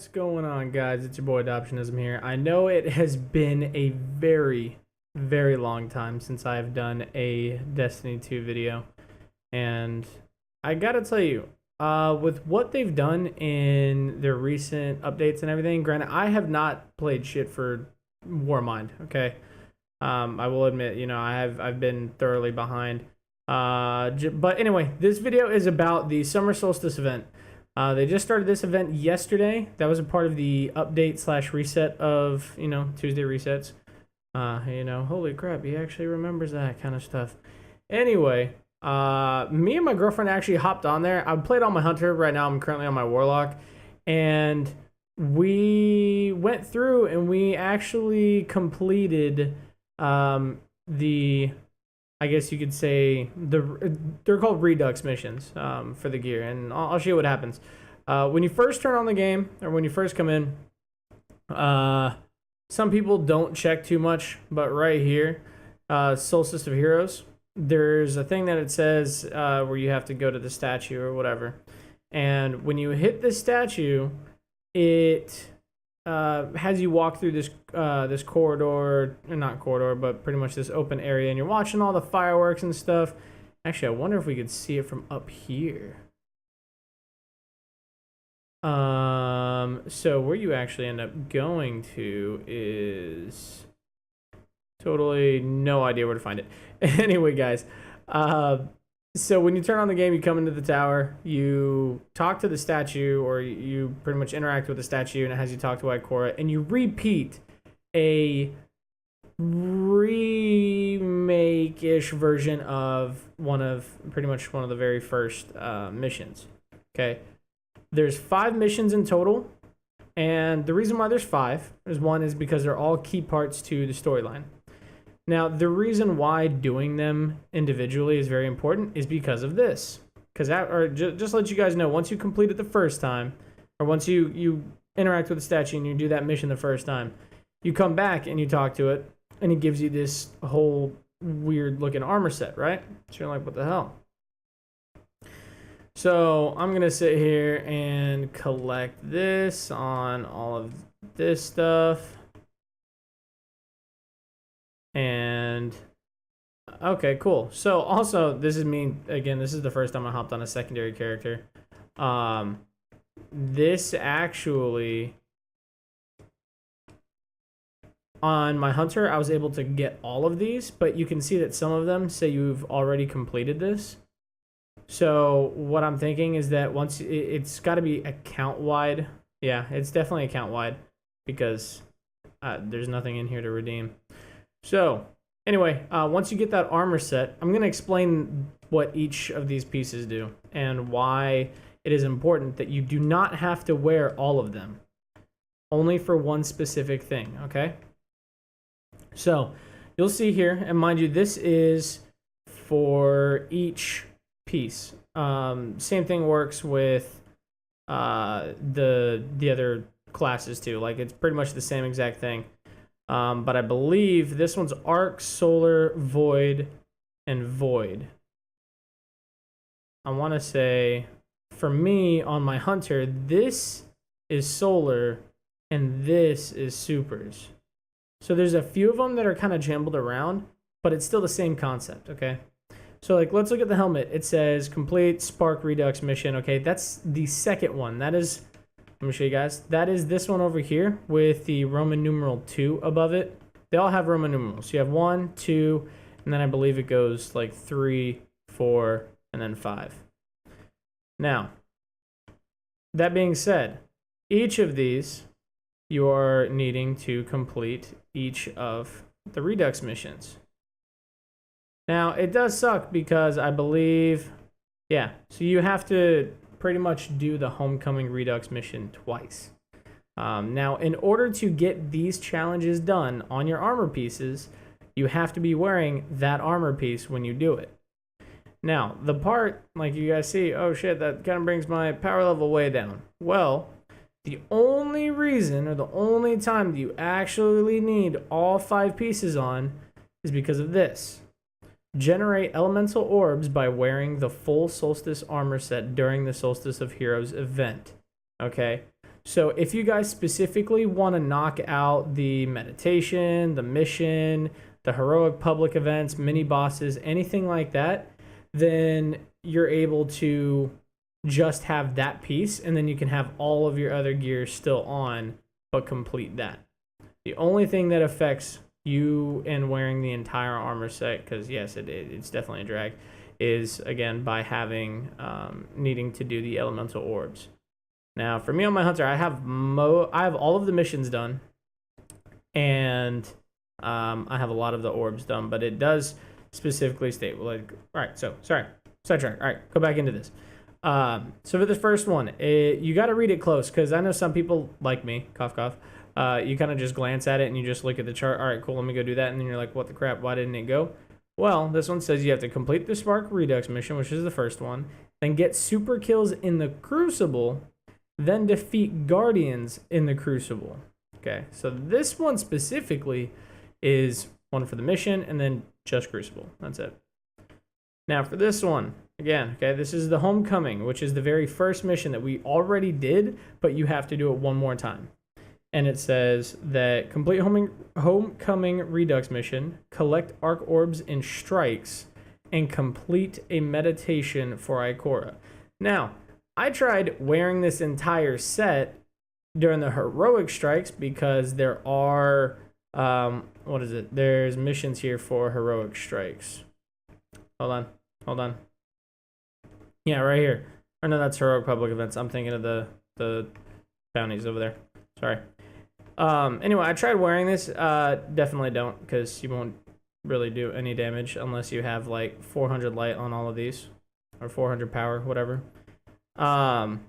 What's going on, guys? It's your boy Adoptionism here. I know it has been a very, very long time since I've done a Destiny 2 video, and I gotta tell you, with what they've done in their recent updates and everything, granted, I have not played shit for Warmind, okay? I will admit, I've been thoroughly behind. But anyway, this video is about the Summer Solstice event. They just started this event yesterday. That was a part of the update / reset of, Tuesday resets. Holy crap, he actually remembers that kind of stuff. Anyway, me and my girlfriend actually hopped on there. I played on my hunter. Right now I'm currently on my warlock. And we went through and we actually completed I guess you could say they're called Redux missions for the gear, and I'll show you what happens. When you first turn on the game, or when you first come in, some people don't check too much, but right here, Solstice of Heroes, there's a thing that it says where you have to go to the statue or whatever, and when you hit this statue, it has you walk through this this corridor, or not corridor, but pretty much this open area, and you're watching all the fireworks and stuff. Actually, I wonder if we could see it from up here. So where you actually end up going to is totally no idea where to find it. Anyway, guys, so when you turn on the game, you come into the tower, you talk to the statue, or you pretty much interact with the statue, and it has you talk to Ikora, and you repeat a remake-ish version of pretty much one of the very first missions. Okay, there's 5 missions in total, and the reason why there's 5 is because they're all key parts to the storyline. Now, the reason why doing them individually is very important is because of this. Just to let you guys know, once you complete it the first time, or once you interact with the statue and you do that mission the first time, you come back and you talk to it, and it gives you this whole weird-looking armor set, right? So you're like, what the hell? So I'm going to sit here and collect this on all of this stuff. And okay, cool. So also, this is me again. This is the first time I hopped on a secondary character. This actually, on my hunter, I was able to get all of these, but you can see that some of them say you've already completed this. So what I'm thinking is that once it's got to be account wide. Yeah, it's definitely account wide because there's nothing in here to redeem. So, anyway, once you get that armor set, I'm going to explain what each of these pieces do and why it is important that you do not have to wear all of them. Only for one specific thing, okay? So, you'll see here, and mind you, this is for each piece. Same thing works with the other classes too. Like, it's pretty much the same exact thing. But I believe this one's Arc, Solar, Void, and Void. I want to say, for me, on my Hunter, this is Solar, and this is Supers. So there's a few of them that are kind of jumbled around, but it's still the same concept, okay? So, like, let's look at the helmet. It says, complete Spark Redux mission. Okay, that's the second one. That is... Let me show you guys. That is this one over here with the Roman numeral 2 above it. They all have Roman numerals. You have 1, 2, and then I believe it goes like 3, 4, and then 5. Now, that being said, each of these you are needing to complete each of the Redux missions. Now, it does suck because I believe, yeah, so you have to pretty much do the Homecoming Redux mission twice. Now, in order to get these challenges done on your armor pieces, you have to be wearing that armor piece when you do it. Now, the part, like you guys see, oh shit, that kind of brings my power level way down. Well, the only reason, or the only time that you actually need all 5 pieces on is because of this. Generate elemental orbs by wearing the full Solstice armor set during the Solstice of Heroes event. Okay, So if you guys specifically want to knock out the meditation, the mission, the heroic public events, mini bosses, anything like that, then you're able to just have that piece, and then you can have all of your other gear still on, but complete that. The only thing that affects you in wearing the entire armor set, because yes, it's definitely a drag, is again by having needing to do the elemental orbs. Now, for me on my hunter, I have all of the missions done, and I have a lot of the orbs done, but it does specifically state, like, all right, so sorry, sidetrack. All right, go back into this. So for the first one, you got to read it close, because I know some people like me, cough cough. You kind of just glance at it and you just look at the chart. All right, cool, let me go do that, and then you're like, what the crap? Why didn't it go? Well, this one says you have to complete the Spark Redux mission, which is the first one, then get super kills in the Crucible, then defeat Guardians in the Crucible. Okay, so this one specifically is one for the mission, and then just Crucible. That's it. Now for this one, again, okay, this is the Homecoming, which is the very first mission that we already did, but you have to do it one more time. And it says that complete Homecoming Redux mission, collect Arc Orbs and Strikes, and complete a meditation for Ikora. Now, I tried wearing this entire set during the heroic strikes because there are, what is it? There's missions here for heroic strikes. Hold on. Yeah, right here. Or no, that's heroic public events. I'm thinking of the bounties over there. Sorry. Anyway, I tried wearing this. Definitely don't, because you won't really do any damage unless you have like 400 light on all of these, or 400 power, whatever. And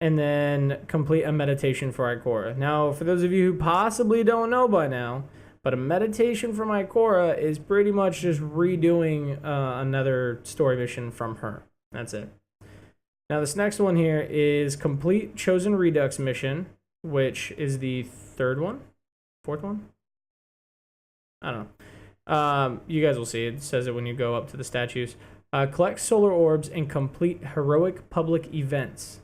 then complete a meditation for Ikora. Now, for those of you who possibly don't know by now, but a meditation from Ikora is pretty much just redoing another story mission from her. That's it. Now, this next one here is complete Chosen Redux mission, which is the fourth one? I don't know. You guys will see. It says it when you go up to the statues. Collect solar orbs and complete heroic public events.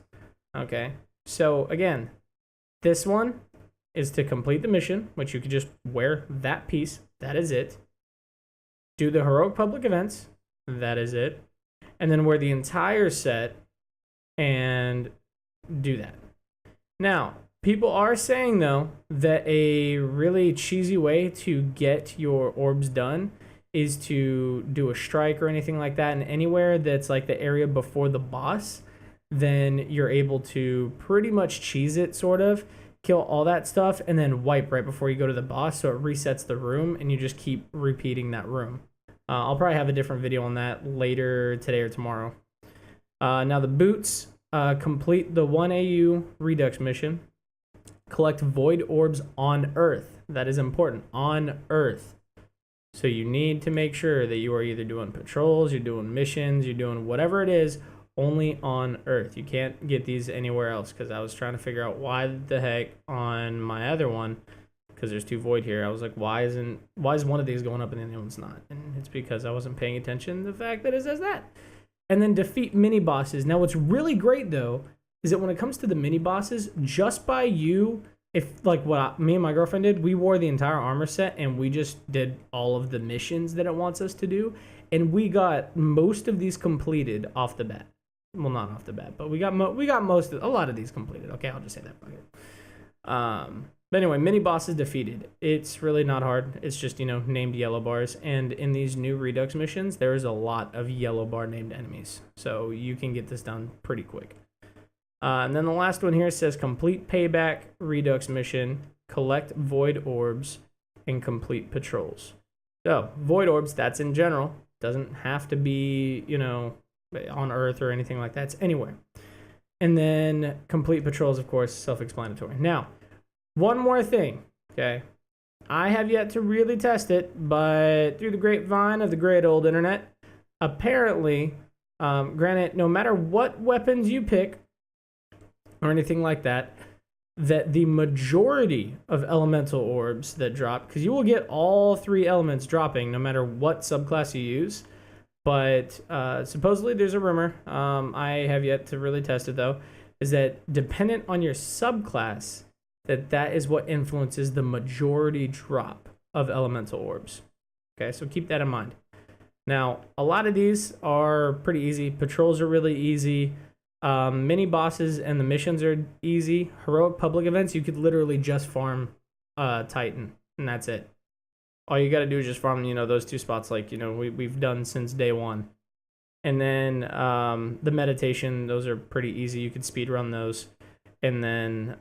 Okay, so again, this one is to complete the mission, which you could just wear that piece. That is it. Do the heroic public events. That is it. And then wear the entire set and do that. Now, people are saying, though, that a really cheesy way to get your orbs done is to do a strike or anything like that. And anywhere that's like the area before the boss, then you're able to pretty much cheese it, sort of. Kill all that stuff and then wipe right before you go to the boss, so it resets the room and you just keep repeating that room. I'll probably have a different video on that later today or tomorrow. Now the boots, complete the 1 AU Redux mission. Collect void orbs on Earth. That is important. On Earth. So you need to make sure that you are either doing patrols, you're doing missions, you're doing whatever it is, only on Earth. You can't get these anywhere else, because I was trying to figure out why the heck on my other one, because there's 2 void here, I was like, why is one of these going up and the other one's not? And it's because I wasn't paying attention to the fact that it says that. And then defeat mini bosses. Now what's really great though is that when it comes to the mini bosses, just by you, if like me and my girlfriend did, we wore the entire armor set and we just did all of the missions that it wants us to do, and we got most of these completed off the bat. Well, not off the bat, but we got a lot of these completed. Okay, I'll just say that. But anyway, mini bosses defeated. It's really not hard. It's just, named yellow bars. And in these new Redux missions, there is a lot of yellow bar named enemies. So you can get this done pretty quick. And then the last one here says complete Payback Redux mission, collect void orbs, and complete patrols. So void orbs, that's in general. Doesn't have to be, on Earth or anything like that. It's anywhere. And then complete patrols, of course, self-explanatory. Now, one more thing, okay? I have yet to really test it, but through the grapevine of the great old internet, apparently, granted, no matter what weapons you pick or anything like that, that the majority of elemental orbs that drop, because you will get all 3 elements dropping no matter what subclass you use, but supposedly there's a rumor, I have yet to really test it though, is that dependent on your subclass, that is what influences the majority drop of elemental orbs. Okay, so keep that in mind. Now, a lot of these are pretty easy. Patrols are really easy. Mini bosses and the missions are easy. Heroic public events, you could literally just farm Titan, and that's it. All you got to do is just farm, those two spots like, we've done since day one. And then the meditation, those are pretty easy. You could speed run those. And then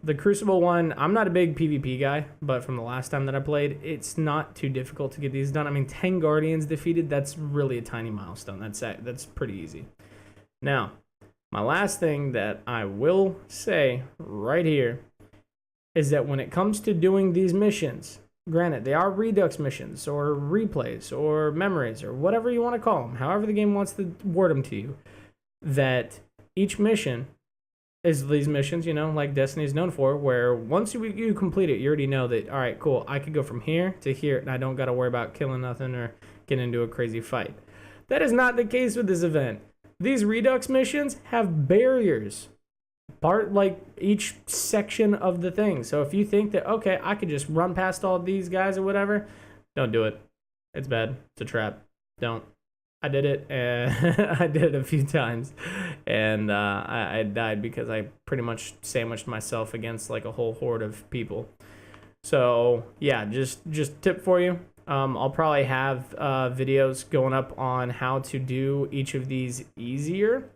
the Crucible one, I'm not a big PvP guy, but from the last time that I played, it's not too difficult to get these done. I mean, 10 Guardians defeated, that's really a tiny milestone. That's pretty easy. Now, my last thing that I will say right here is that when it comes to doing these missions, granted, they are redux missions or replays or memories or whatever you want to call them, however the game wants to word them to you, that each mission is these missions, like Destiny is known for, where once you complete it, you already know that, all right, cool, I could go from here to here, and I don't got to worry about killing nothing or getting into a crazy fight. That is not the case with this event. These Redux missions have barriers, like each section of the thing. So if you think that, okay, I could just run past all these guys or whatever, don't do it. It's bad. It's a trap. Don't. I did it, and I did it a few times, and I died because I pretty much sandwiched myself against like a whole horde of people. So yeah, just tip for you. I'll probably have videos going up on how to do each of these easier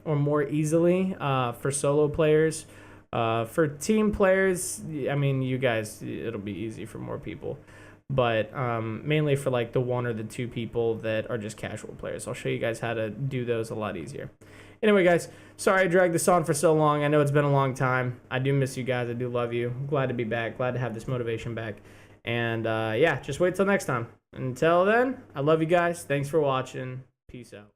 or more easily for solo players. For team players, I mean, you guys, it'll be easy for more people. But mainly for like the one or the two people that are just casual players. I'll show you guys how to do those a lot easier. Anyway, guys, sorry I dragged this on for so long. I know it's been a long time. I do miss you guys. I do love you. Glad to be back. Glad to have this motivation back. And yeah, just wait till next time. Until then, I love you guys. Thanks for watching. Peace out.